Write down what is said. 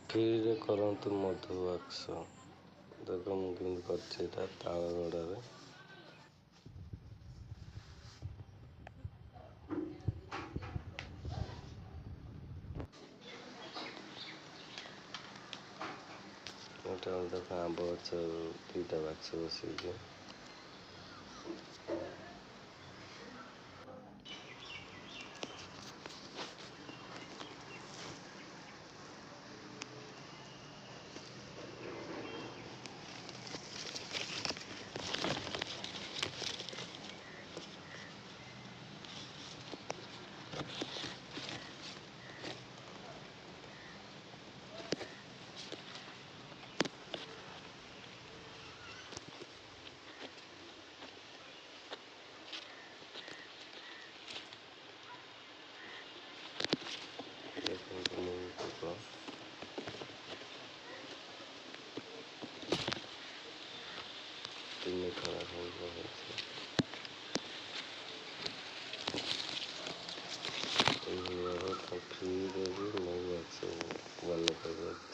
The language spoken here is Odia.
କ୍ଷୀରିରେ କରନ୍ତୁ ମଧୁବାକ୍ସ। ଦେଖ ମୁଁ କେମିତି କରିଛି ଏଇଟା ତାଳ ଗଡ଼ାରେ। ଏଇଟା ଦେଖ ଆମ୍ବ ଗଛ 2ଟା ବାକ୍ସ ବସେଇଛି। ଦେଖନ୍ତୁ ମୁଁ 3 ଖରା ଖଣ୍ଡ ହେଇଛି। ଏଇଭଳି ଭାବରେ କ୍ଷୀରିରେ ବି ମହୁ ବାକ୍ସ ବନେଇ ପାରିବ।